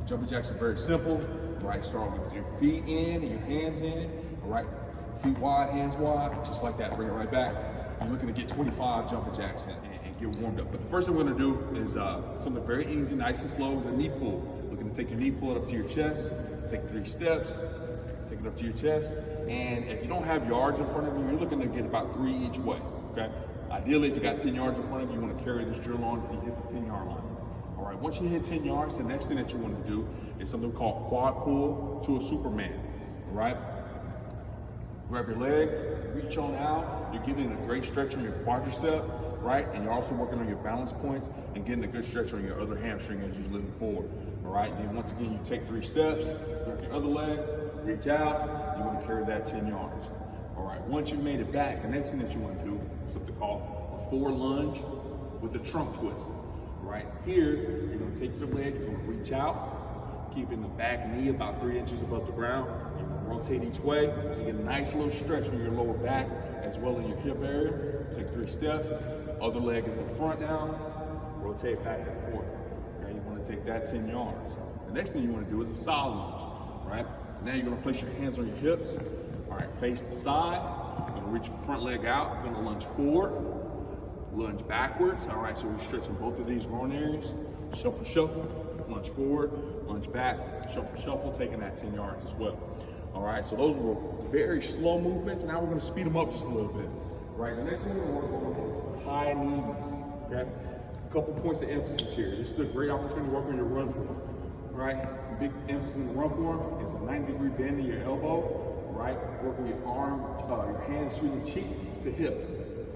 Jumping jacks are very simple, right? Start with your feet in and your hands in, all right? Feet wide, hands wide, just like that. Bring it right back. You're looking to get 25 jumping jacks in and get warmed up. But the first thing we're gonna do is something very easy, nice and slow, is a knee pull. Looking to take your knee, pull it up to your chest, take 3 steps, take it up to your chest. And if you don't have yards in front of you, you're looking to get about 3 each way, okay? Ideally, if you got 10 yards in front of you, you wanna carry this drill on until you hit the 10-yard line. All right, once you hit 10 yards, the next thing that you wanna do is something called quad pull to a Superman, all right? Grab your leg, reach on out. You're getting a great stretch on your quadricep, right? And you're also working on your balance points and getting a good stretch on your other hamstring as you're leaning forward, all right? And then once again, you take 3 steps, grab your other leg, reach out. You want to carry that 10 yards. All right, once you've made it back, the next thing that you want to do is something called a 4 lunge with a trunk twist. Right here, you're going to take your leg, you're going to reach out, keeping the back knee about 3 inches above the ground. You're going to rotate each way, so you get a nice little stretch on your lower back as well in your hip area. Take 3 steps. Other leg is in front now. Rotate back and forth. Okay, you want to take that 10 yards. The next thing you want to do is a side lunge. Right? So now you're going to place your hands on your hips. All right, face the side. You're going to reach your front leg out. You're going to lunge forward. Lunge backwards. All right, so we're stretching both of these groin areas. Shuffle, shuffle, lunge forward, lunge back, shuffle, shuffle, taking that 10 yards as well. All right, so those were very slow movements. Now we're gonna speed them up just a little bit. Right, the next thing we're gonna work on is high knees, okay? A couple points of emphasis here. This is a great opportunity to work on your run form, right? Big emphasis in the run form is a 90-degree bend in your elbow, right? Working your arm, your hands, cheek to hip.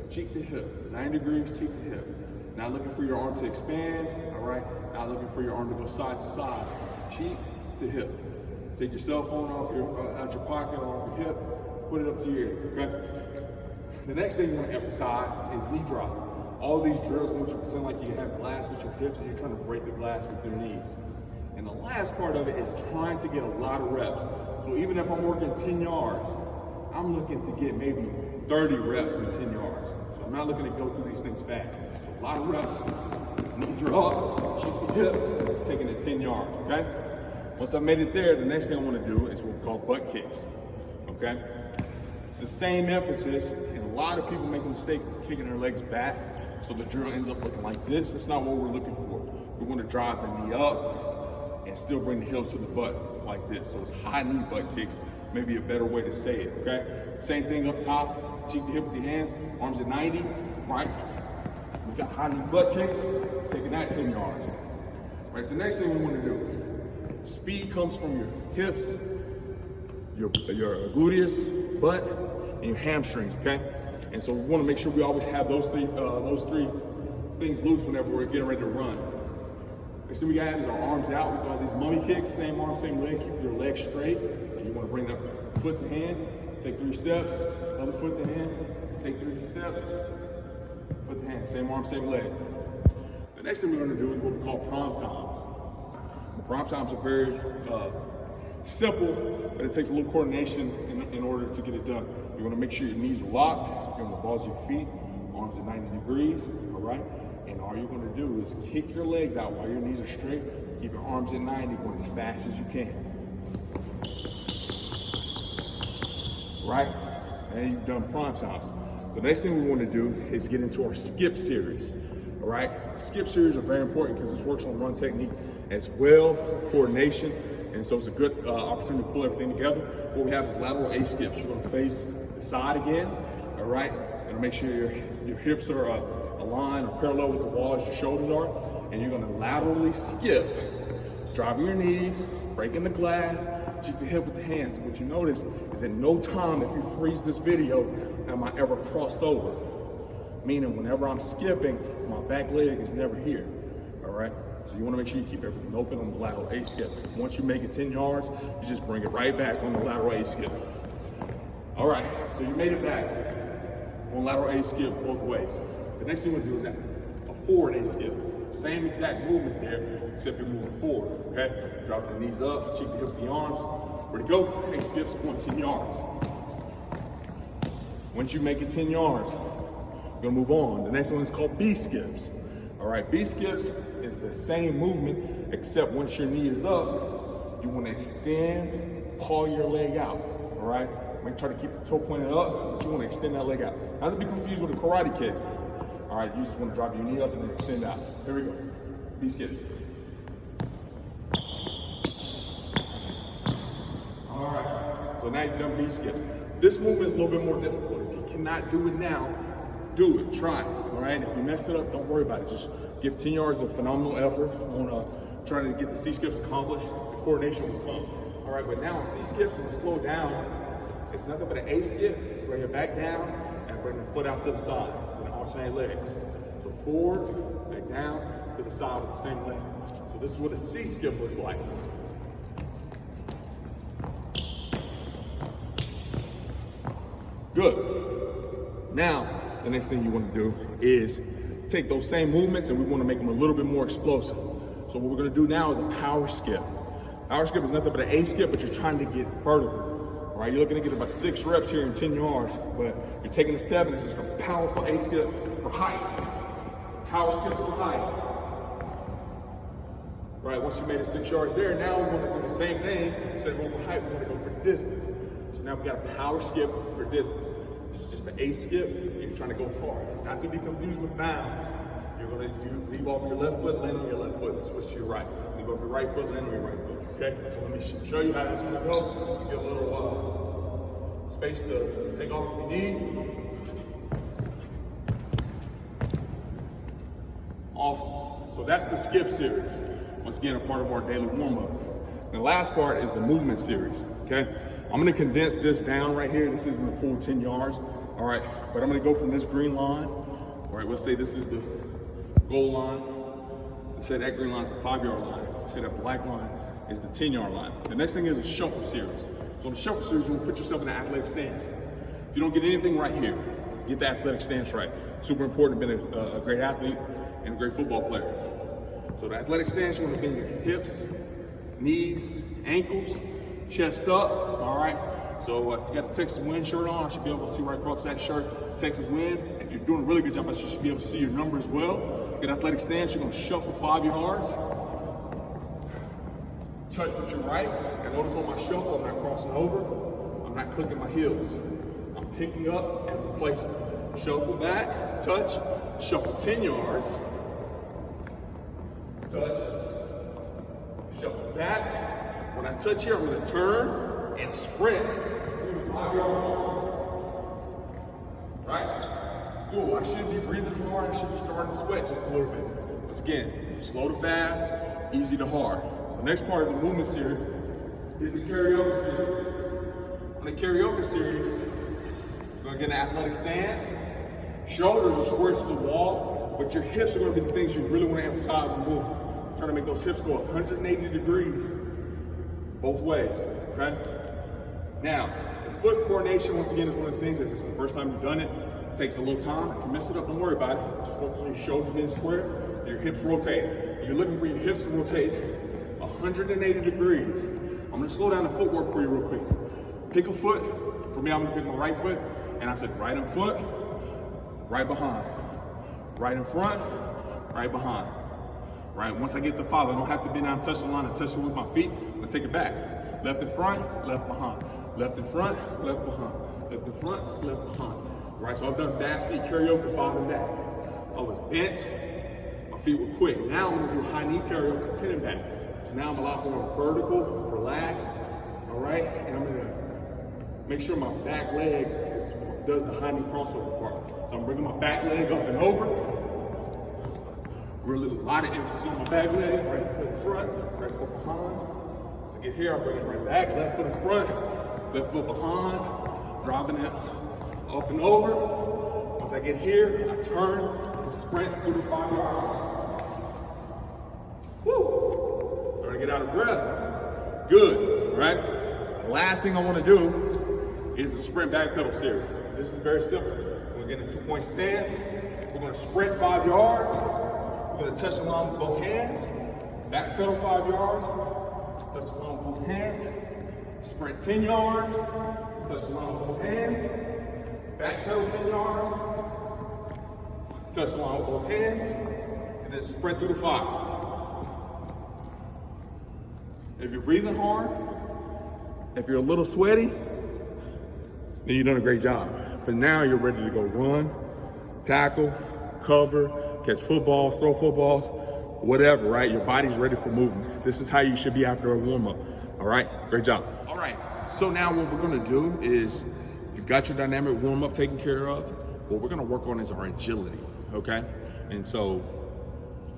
Cheek to hip, 90 degrees, cheek to hip. Not looking for your arm to expand, all right? Not looking for your arm to go side to side. Cheek to hip. Take your cell phone off out your pocket or off your hip, put it up to your ear, okay? The next thing you want to emphasize is knee drop. All these drills want you to pretend like you have glass at your hips and you're trying to break the glass with your knees. And the last part of it is trying to get a lot of reps. So even if I'm working 10 yards, I'm looking to get maybe 30 reps in 10 yards. So I'm not looking to go through these things fast. So a lot of reps, knees are up, cheek to hip, taking it 10 yards, okay? Once I made it there, the next thing I want to do is what we call butt kicks, okay? It's the same emphasis, and a lot of people make the mistake of kicking their legs back, so the drill ends up looking like this. That's not what we're looking for. We're going to drive the knee up and still bring the heels to the butt like this. So it's high knee butt kicks, maybe a better way to say it, okay? Same thing up top, cheek to hip with your hands, arms at 90, right? We've got high knee butt kicks, taking that 10 yards. Right, the next thing we want to do, speed comes from your hips, your gluteus, butt, and your hamstrings, okay? And so we want to make sure we always have those three things loose whenever we're getting ready to run. Next thing we got is our arms out. We call these mummy kicks, same arm, same leg. Keep your legs straight. And you want to bring that foot to hand, take 3 steps, other foot to hand, take 3 steps, foot to hand, same arm, same leg. The next thing we're going to do is what we call prom toms. Prom toms are very simple, but it takes a little coordination in order to get it done. You want to make sure your knees are locked, you're on the balls of your feet, arms at 90 degrees, all right? And all you're going to do is kick your legs out while your knees are straight, keep your arms at 90, going as fast as you can. Right? And you've done prom toms. So the next thing we want to do is get into our skip series. All right? Skip series are very important because this works on run technique as well, coordination, and so it's a good opportunity to pull everything together. What we have is lateral A skips. You're going to face the side again, all right? And make sure your hips are aligned or parallel with the wall as your shoulders are, and you're going to laterally skip, driving your knees, breaking the glass, cheek to hip with the hands. And what you notice is at no time, if you freeze this video, am I ever crossed over. Meaning whenever I'm skipping, my back leg is never here, all right? So you want to make sure you keep everything open on the lateral A skip. Once you make it 10 yards, you just bring it right back on the lateral A skip. All right, so you made it back on lateral A skip both ways. The next thing we'll do is a forward A skip. Same exact movement there, except you're moving forward, okay? Dropping the knees up, cheek to hip with the arms. Ready to go? A skips going 10 yards. Once you make it 10 yards, we're gonna move on. The next one is called B skips. All right, B skips is the same movement, except once your knee is up, you want to extend, paw your leg out, all right? Make try to keep the toe pointed up, but you want to extend that leg out. Not to be confused with a karate kick. All right, you just want to drive your knee up and then extend out. Here we go. B skips. All right, so now you've done B skips. This movement is a little bit more difficult. If you cannot do it now, do it, try it, all right? If you mess it up, don't worry about it. Just give 10 yards of phenomenal effort on trying to get the C skips accomplished. The coordination will come. All right, but now on C skips, when you slow down, it's nothing but an A skip, bring it back down, and bring the foot out to the side with alternate legs. So forward, back down, to the side with the same leg. So this is what a C skip looks like. Good. Now, the next thing you want to do is take those same movements and we want to make them a little bit more explosive. So what we're going to do now is a power skip. Power skip is nothing but an A skip, but you're trying to get vertical. All right, you're looking to get about 6 reps here in 10 yards, but you're taking a step and it's just a powerful A skip for height. Power skip for height. Right, once you made it 6 yards there, now we want to do the same thing. Instead of going for height, we want to go for distance. So now we got a power skip for distance. It's just an A skip, and you're trying to go far. Not to be confused with bounds. You're going to leave off your left foot, land on your left foot, and switch to your right. Leave off your right foot, land on your right foot. Okay, so let me show you how this is going to go. You get a little space to take off if you need. Awesome. So that's the skip series. Once again, a part of our daily warm-up. The last part is the movement series, okay? I'm gonna condense this down right here. This isn't the full 10 yards, all right? But I'm gonna go from this green line, all right, let's say this is the goal line. Let's say that green line is the 5-yard line. Let's say that black line is the 10-yard line. The next thing is a shuffle series. So in the shuffle series, you want to put yourself in an athletic stance. If you don't get anything right here, get the athletic stance right. Super important to be a great athlete and a great football player. So the athletic stance, you want to bend your hips, knees, ankles, chest up, all right? So if you got the Texas Wind shirt on, I should be able to see right across that shirt, Texas Wind. If you're doing a really good job, I should be able to see your number as well. Get athletic stance, you're gonna shuffle 5 yards. Touch with your right, and notice on my shuffle, I'm not crossing over, I'm not clicking my heels. I'm picking up and replacing. Shuffle back, touch, shuffle 10 yards, touch, shuffle back. When I touch here, I'm gonna turn and sprint through the 5-yard line. Right? Cool, I should be breathing hard, I should be starting to sweat just a little bit. Once again, slow to fast, easy to hard. So the next part of the movement series is the karaoke series. On the karaoke series, you're gonna get an athletic stance. Shoulders are square to the wall, but your hips are gonna be the things you really wanna emphasize and move. Trying to make those hips go 180 degrees both ways, okay? Now, the foot coordination, once again, is one of the things, if it's the first time you've done it, it takes a little time. If you mess it up, don't worry about it. Just focus on your shoulders being square, your hips rotate. You're looking for your hips to rotate 180 degrees. I'm gonna slow down the footwork for you real quick. Pick a foot. For me, I'm gonna pick my right foot, and I said right in front, right behind. Right in front, right behind. Right, once I get to 5, I don't have to be down, touch the line and touch it with my feet. I'm gonna take it back. Left in front, left behind. Left in front, left behind. Left in front, left behind. Right, so I've done fast feet karaoke 5 and back. I was bent, my feet were quick. Now I'm gonna do high knee karaoke 10 and back. So now I'm a lot more vertical, relaxed, all right? And I'm gonna make sure my back leg does the high knee crossover part. So I'm bringing my back leg up and over. Really a lot of emphasis on my back leg, right foot in front, right foot behind. So get here, I bring it right back, left foot in front, left foot behind, driving it up and over. Once I get here, I turn and sprint through the 5-yard line. Woo! Starting to get out of breath. Good, right? The last thing I want to do is the sprint back pedal series. This is very simple. We're gonna get a 2-point stance. We're gonna sprint 5 yards. We're gonna touch the line with both hands. Back pedal 5 yards. Touch the line with both hands. Sprint 10 yards. Touch the line with both hands. Back pedal 10 yards. Touch the line with both hands. And then sprint through the 5. If you're breathing hard, if you're a little sweaty, then you've done a great job. But now you're ready to go run, tackle, cover, catch footballs, throw footballs, whatever, right? Your body's ready for movement. This is how you should be after a warm-up, all right? Great job. All right, so now what we're gonna do is, you've got your dynamic warm-up taken care of. What we're gonna work on is our agility, okay? And so,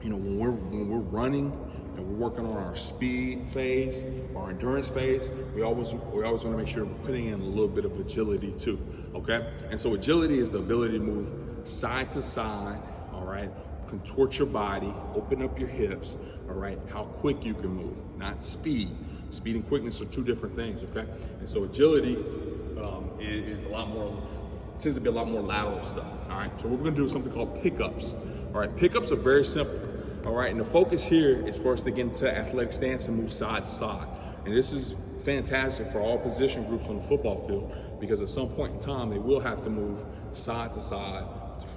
you know, when we're running and we're working on our speed phase, our endurance phase, we always wanna make sure we're putting in a little bit of agility too, okay? And so agility is the ability to move side to side, all right? Contort your body, open up your hips, all right? How quick you can move, not speed. Speed and quickness are two different things, okay? And so agility is a lot more, tends to be a lot more lateral stuff, all right? So what we're gonna do is something called pickups, all right? Pickups are very simple, all right? And the focus here is for us to get into athletic stance and move side to side. And this is fantastic for all position groups on the football field, because at some point in time, they will have to move side to side,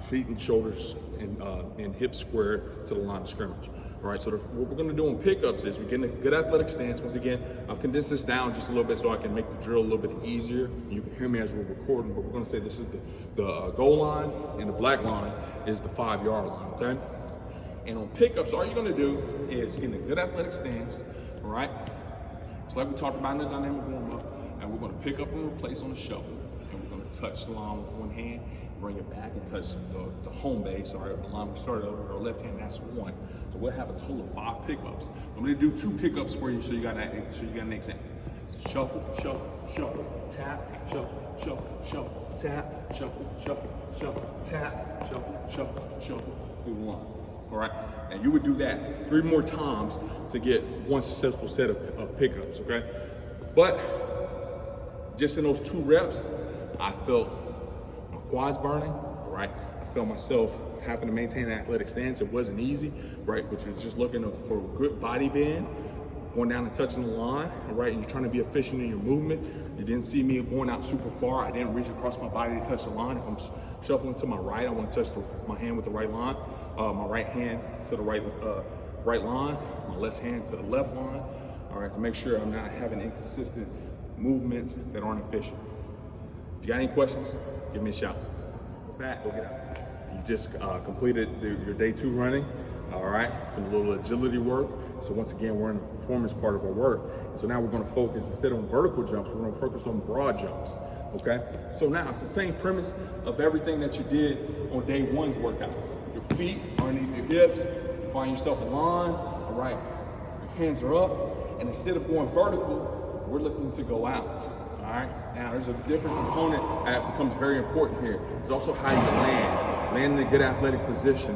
feet and shoulders and hips square to the line of scrimmage. All right, so what we're gonna do on pickups is we're getting a good athletic stance. Once again, I've condensed this down just a little bit so I can make the drill a little bit easier. You can hear me as we're recording, but we're gonna say this is the goal line, and the black line is the 5-yard line, okay? And on pickups, all you're gonna do is get in a good athletic stance, all right? Just like we talked about in the dynamic warm-up, and we're gonna pick up and replace on the shuffle, and we're gonna touch the line with one hand, bring it back and touch the home base, all right, the line we started over, our left hand, that's one. So we'll have a total of 5 pickups. I'm gonna do 2 pickups for you so you got an example. So shuffle, shuffle, shuffle, tap, shuffle, shuffle, shuffle, tap, shuffle, shuffle, shuffle, tap, shuffle, shuffle, shuffle, do 1. All right, and you would do that 3 more times to get one successful set of pickups, okay? But just in those 2 reps, I felt my quads burning, all right? I felt myself having to maintain an athletic stance. It wasn't easy, right? But you're just looking for a good body bend, going down and touching the line, all right? And you're trying to be efficient in your movement. You didn't see me going out super far. I didn't reach across my body to touch the line. If I'm shuffling to my right, I want to touch my hand with the right line, my right hand to the right line, my left hand to the left line, all right? To make sure I'm not having inconsistent movements that aren't efficient. If you got any questions, give me a shout. Go back, go get out. You just completed your day 2 running, all right? Some little agility work. So once again, we're in the performance part of our work. And so now we're gonna focus, instead of on vertical jumps, we're gonna focus on broad jumps, okay? So now it's the same premise of everything that you did on day 1's workout. Your feet underneath your hips, you find yourself a line, all right? Your hands are up, and instead of going vertical, we're looking to go out. All right, now there's a different component that becomes very important here. It's also how you land in a good athletic position.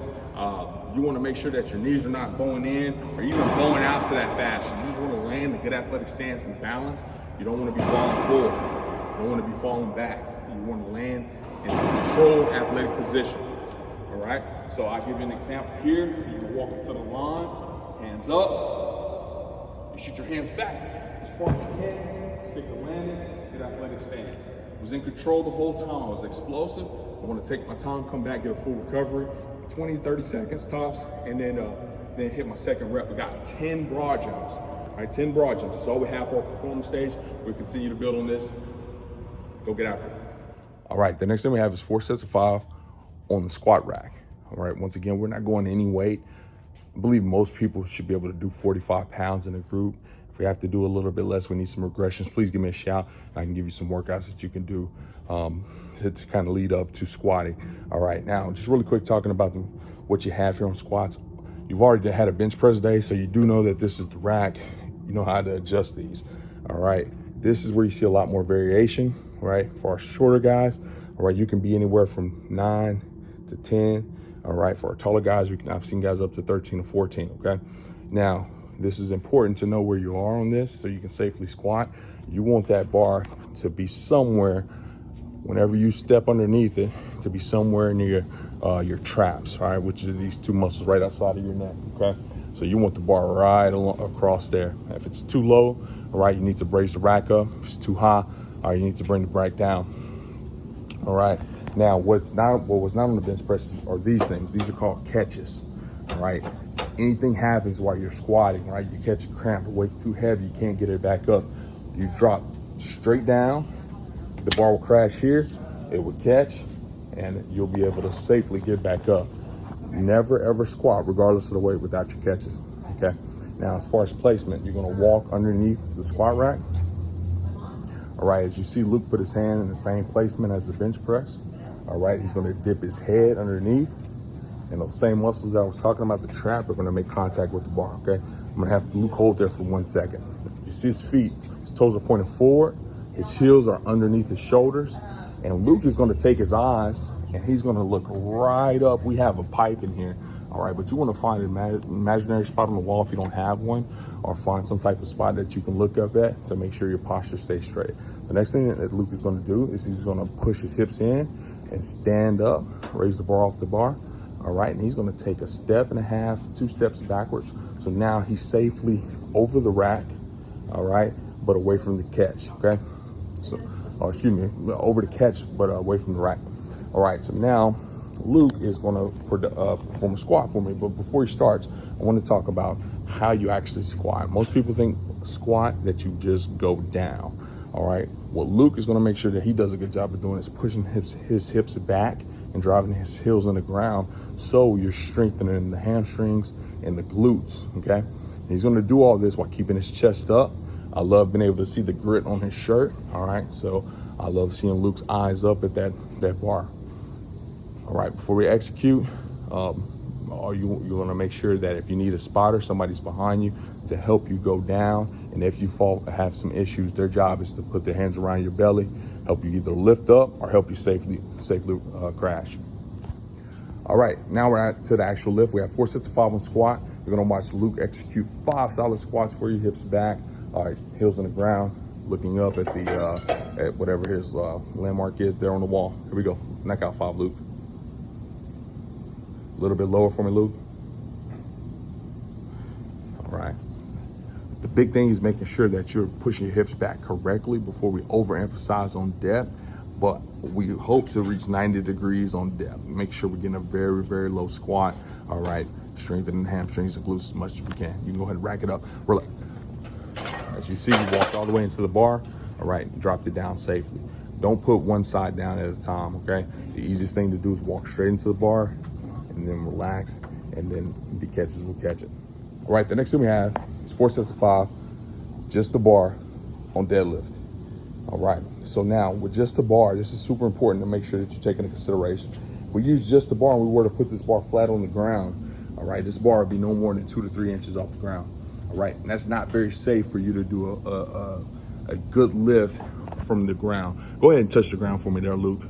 You want to make sure that your knees are not bowing in or even bowing out to that fast. You just want to land in a good athletic stance and balance. You don't want to be falling forward. You don't want to be falling back. You want to land in a controlled athletic position. All right, so I'll give you an example here. You walk to the line, hands up. You shoot your hands back as far as you can. Stick the landing. Athletic stance. I was in control the whole time. I was explosive. I want to take my time, come back, get a full recovery, 20, 30 seconds tops, and then hit my second rep. We got 10 broad jumps. All right, 10 broad jumps. That's all we have for our performance stage. We continue to build on this. Go get after it. All right, the next thing we have is 4 sets of 5 on the squat rack. All right, once again, we're not going any weight. I believe most people should be able to do 45 pounds in a group. If we have to do a little bit less, we need some regressions, please give me a shout. I can give you some workouts that you can do to kind of lead up to squatting. All right, now just really quick talking about what you have here on squats. You've already had a bench press day, so you do know that this is the rack. You know how to adjust these. All right, this is where you see a lot more variation, right? For our shorter guys, all right, you can be anywhere from 9 to 10. All right, for our taller guys, I've seen guys up to 13 or 14, okay? Now, this is important to know where you are on this so you can safely squat. You want that bar to be somewhere, whenever you step underneath it, to be somewhere near your traps, all right, which are these 2 muscles right outside of your neck, okay? So you want the bar right across there. If it's too low, all right, you need to brace the rack up. If it's too high, all right, you need to bring the rack down. All right, now what was not on the bench press are these things. These are called catches, all right? anything happens while you're squatting, right? You catch a cramp, the weight's too heavy, you can't get it back up. You drop straight down, the bar will crash here, it will catch, and you'll be able to safely get back up. Never ever squat, regardless of the weight, without your catches, okay? Now, as far as placement, you're gonna walk underneath the squat rack. All right, as you see Luke put his hand in the same placement as the bench press. All right, he's gonna dip his head underneath, and those same muscles that I was talking about, the trap, are gonna make contact with the bar, okay? I'm gonna have Luke hold there for 1 second. You see his feet, his toes are pointing forward, his heels are underneath his shoulders, and Luke is gonna take his eyes and he's gonna look right up. We have a pipe in here, all right, but you wanna find an imaginary spot on the wall if you don't have one, or find some type of spot that you can look up at to make sure your posture stays straight. The next thing that Luke is gonna do is he's gonna push his hips in and stand up, raise the bar off the bar, all right, and he's gonna take 1.5 steps, 2 steps backwards. So now he's safely over the rack, all right, but away from the catch, okay? So, excuse me, over the catch, but away from the rack. All right, so now Luke is gonna perform a squat for me, but before he starts, I wanna talk about how you actually squat. Most people think squat that you just go down, all right? What Luke is gonna make sure that he does a good job of doing is pushing his hips back and driving his heels on the ground, so you're strengthening the hamstrings and the glutes, okay? And he's gonna do all this while keeping his chest up. I love being able to see the grit on his shirt, all right? So I love seeing Luke's eyes up at that bar. All right, before we execute, you wanna make sure that if you need a spotter, somebody's behind you to help you go down. And if you have some issues, their job is to put their hands around your belly, help you either lift up or help you safely crash. All right, now we're to the actual lift. We have 4 sets of 5 on squat. You're gonna watch Luke execute 5 solid squats for you, hips back, all right, heels on the ground, looking up at at whatever his landmark is there on the wall. Here we go, knock out 5, Luke. A little bit lower for me, Luke. All right. The big thing is making sure that you're pushing your hips back correctly before we overemphasize on depth, but we hope to reach 90 degrees on depth. Make sure we're getting a very, very low squat. All right, strengthening the hamstrings and glutes as much as we can. You can go ahead and rack it up. Relax. As you see, you walked all the way into the bar. All right, dropped it down safely. Don't put one side down at a time, okay? The easiest thing to do is walk straight into the bar and then relax, and then the catches will catch it. All right, the next thing we have is 4 sets of 5, just the bar on deadlift. All right, so now with just the bar, this is super important to make sure that you take into consideration. If we use just the bar and we were to put this bar flat on the ground, all right, this bar would be no more than 2 to 3 inches off the ground. All right, and that's not very safe for you to do a good lift from the ground. Go ahead and touch the ground for me there, Luke.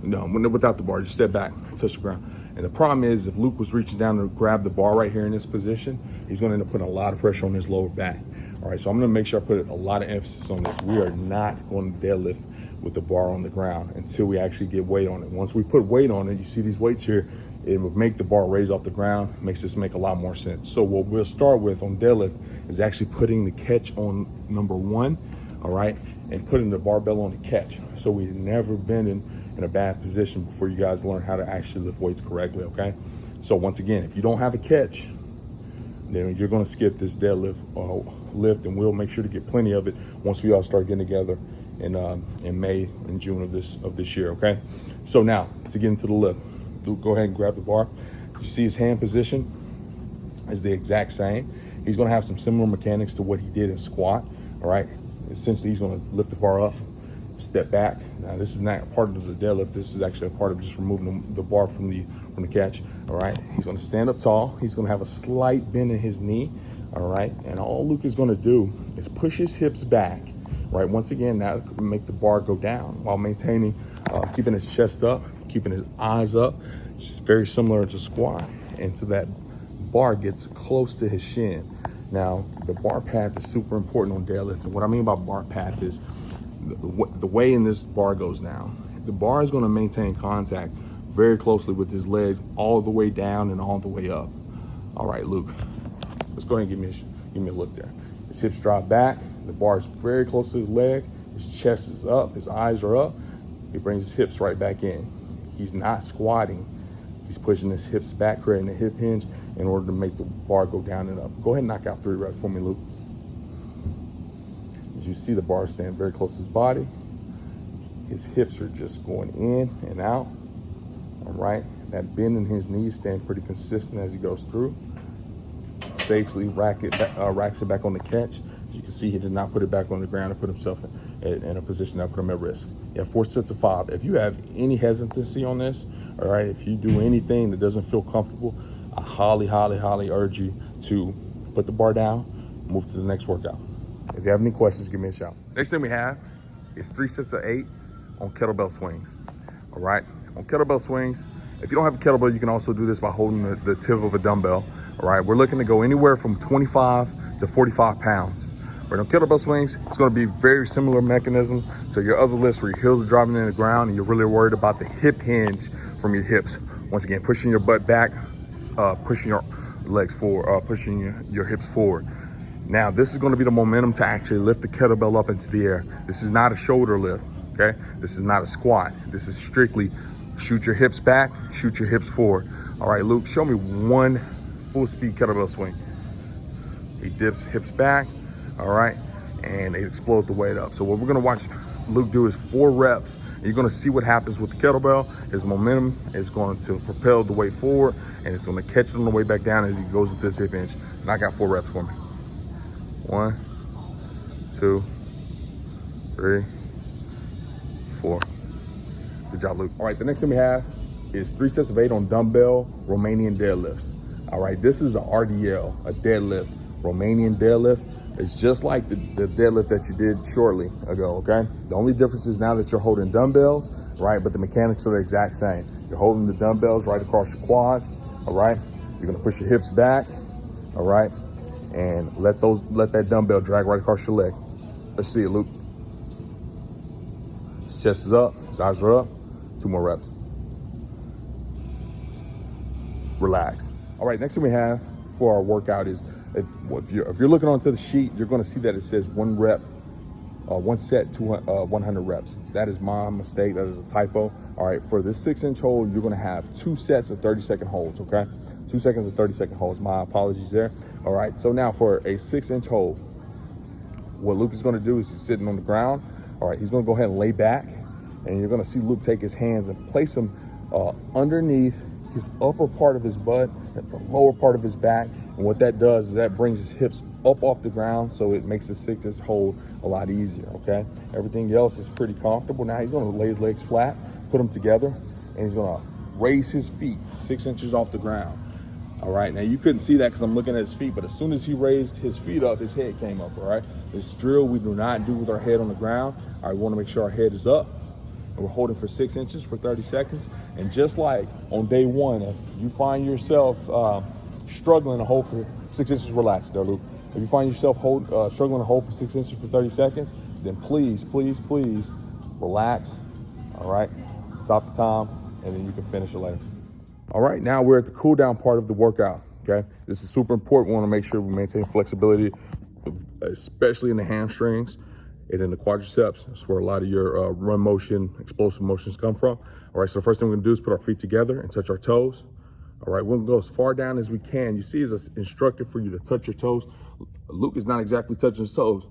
No, without the bar, just step back, touch the ground. And the problem is, if Luke was reaching down to grab the bar right here in this position, he's gonna end up putting a lot of pressure on his lower back. All right, so I'm gonna make sure I put a lot of emphasis on this. We are not going to deadlift with the bar on the ground until we actually get weight on it. Once we put weight on it, you see these weights here, it will make the bar raise off the ground, makes this make a lot more sense. So what we'll start with on deadlift is actually putting the catch on number 1, all right, and putting the barbell on the catch. So we've never been in a bad position before you guys learn how to actually lift weights correctly, okay? So once again, if you don't have a catch, then you're gonna skip this deadlift lift, and we'll make sure to get plenty of it once we all start getting together in May and June of this year, okay? So now, to get into the lift, Luke, go ahead and grab the bar. You see his hand position is the exact same. He's gonna have some similar mechanics to what he did in squat, all right? Essentially, he's gonna lift the bar up, step back. Now, this is not part of the deadlift. This is actually a part of just removing the bar from the catch, all right? He's gonna stand up tall. He's gonna have a slight bend in his knee, all right? And all Luke is gonna do is push his hips back, right? Once again, that will make the bar go down while maintaining, keeping his chest up, keeping his eyes up. It's very similar to squat, and so that bar gets close to his shin. Now, the bar path is super important on deadlift. And what I mean by bar path is the way in this bar goes down. The bar is gonna maintain contact very closely with his legs all the way down and all the way up. All right, Luke, let's go ahead and give me a look there. His hips drop back, the bar is very close to his leg, his chest is up, his eyes are up. He brings his hips right back in. He's not squatting He's pushing his hips back, creating a hip hinge in order to make the bar go down and up. Go ahead and knock out 3 reps for me, Luke. As you see, the bar stand very close to his body. His hips are just going in and out. All right, that bend in his knees staying pretty consistent as he goes through. Safely racks it back on the catch. As you can see, he did not put it back on the ground and put himself in a position that put him at risk. You have 4 sets of 5. If you have any hesitancy on this, all right, if you do anything that doesn't feel comfortable, I highly, highly, highly urge you to put the bar down, move to the next workout. If you have any questions, give me a shout. Next thing we have is 3 sets of 8 on kettlebell swings. All right, on kettlebell swings, if you don't have a kettlebell, you can also do this by holding the tip of a dumbbell. All right, we're looking to go anywhere from 25 to 45 pounds. But on kettlebell swings, it's gonna be very similar mechanism to your other lifts where your heels are driving in the ground and you're really worried about the hip hinge from your hips. Once again, pushing your butt back, pushing your legs forward, pushing your hips forward. Now, this is gonna be the momentum to actually lift the kettlebell up into the air. This is not a shoulder lift, okay? This is not a squat. This is strictly shoot your hips back, shoot your hips forward. All right, Luke, show me 1 full speed kettlebell swing. He dips hips back, all right, and it explodes the weight up. So what we're gonna watch Luke do is 4 reps. And you're gonna see what happens with the kettlebell. His momentum is going to propel the weight forward and it's gonna catch it on the way back down as he goes into his hip hinge. Knock out 4 reps for me. 1, 2, 3, 4. Good job, Luke. All right, the next thing we have is 3 sets of 8 on dumbbell Romanian deadlifts. All right, this is a RDL, a deadlift, Romanian deadlift. It's just like the deadlift that you did shortly ago, okay? The only difference is now that you're holding dumbbells, right? But the mechanics are the exact same. You're holding the dumbbells right across your quads, all right? You're gonna push your hips back, all right? And let that dumbbell drag right across your leg. Let's see it, Luke. His chest is up, his eyes are up. 2 more reps. Relax. All right, next thing we have for our workout is, if you're looking onto the sheet, you're gonna see that it says 1 rep, 1 set to 100 reps. That is my mistake, that is a typo. All right, for this 6-inch hold, you're gonna have 2 sets of 30-second holds, okay? 2 seconds of 30-second holds, my apologies there. All right, so now for a 6-inch hold, what Luke is gonna do is he's sitting on the ground. All right, he's gonna go ahead and lay back, and you're gonna see Luke take his hands and place them underneath his upper part of his butt, at the lower part of his back. And what that does is that brings his hips up off the ground, so it makes the 6-inch hold a lot easier, okay? Everything else is pretty comfortable. Now he's gonna lay his legs flat, put them together, and he's gonna raise his feet 6 inches off the ground. All right, now you couldn't see that because I'm looking at his feet, but as soon as he raised his feet up, his head came up, all right? This drill we do not do with our head on the ground. All right, we wanna make sure our head is up, and we're holding for 6 inches for 30 seconds. And just like on day 1, if you find yourself struggling to hold for 6 inches, relax there, Luke. If you find yourself struggling to hold for 6 inches for 30 seconds, then please, please, please relax, all right? Stop the time, and then you can finish it later. All right, now we're at the cool down part of the workout, okay? This is super important. We wanna make sure we maintain flexibility, especially in the hamstrings and in the quadriceps. That's where a lot of your run motion, explosive motions come from. All right, so the first thing we're gonna do is put our feet together and touch our toes. All right, we're gonna go as far down as we can. You see, it's instructed for you to touch your toes. Luke is not exactly touching his toes,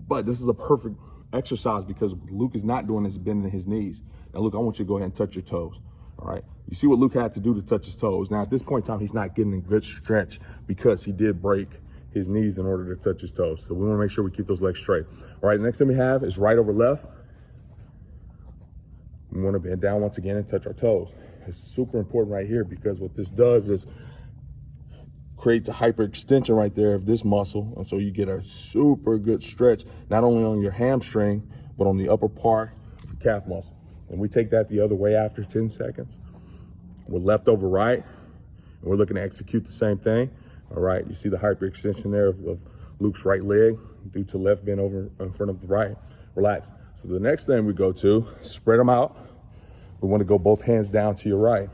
but this is a perfect exercise because Luke is not doing this bending his knees. Now, Luke, I want you to go ahead and touch your toes. All right, you see what Luke had to do to touch his toes. Now, at this point in time, he's not getting a good stretch because he did break his knees in order to touch his toes. So we wanna make sure we keep those legs straight. All right, the next thing we have is right over left. We wanna bend down once again and touch our toes. It's super important right here because what this does is creates a hyperextension right there of this muscle. And so you get a super good stretch, not only on your hamstring, but on the upper part of the calf muscle. And we take that the other way after 10 seconds. We're left over right, and we're looking to execute the same thing. All right, you see the hyperextension there of Luke's right leg due to left bend over in front of the right. Relax. So the next thing we go to, spread them out. We want to go both hands down to your right.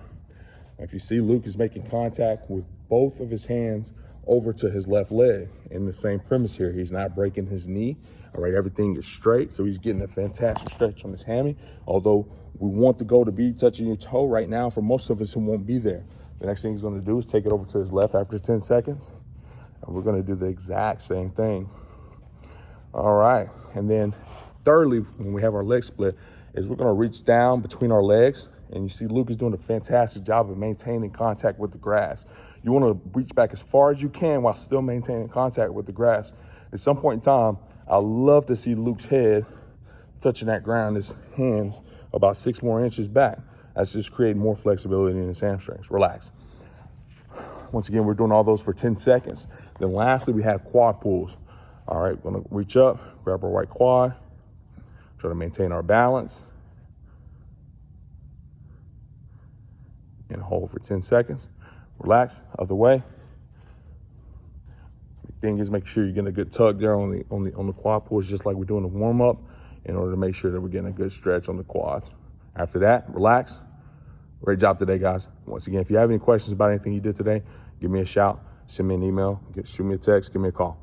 If you see Luke is making contact with both of his hands over to his left leg. In the same premise here, he's not breaking his knee. All right, everything is straight, so he's getting a fantastic stretch on his hammy. Although we want the goal to be touching your toe right now, for most of us, it won't be there. The next thing he's gonna do is take it over to his left after 10 seconds. And we're gonna do the exact same thing. All right, and then thirdly, when we have our leg split, is we're gonna reach down between our legs. And you see Luke is doing a fantastic job of maintaining contact with the grass. You wanna reach back as far as you can while still maintaining contact with the grass. At some point in time, I love to see Luke's head touching that ground, his hands about 6 more inches back. That's just creating more flexibility in his hamstrings. Relax. Once again, we're doing all those for 10 seconds. Then lastly, we have quad pulls. All right, we're gonna reach up, grab our right quad, try to maintain our balance, and hold for 10 seconds. Relax, other way. The thing is, make sure you're getting a good tug there on the quad pulls, just like we're doing the warm up, in order to make sure that we're getting a good stretch on the quads. After that, relax. Great job today, guys. Once again, if you have any questions about anything you did today, give me a shout, send me an email, shoot me a text, give me a call.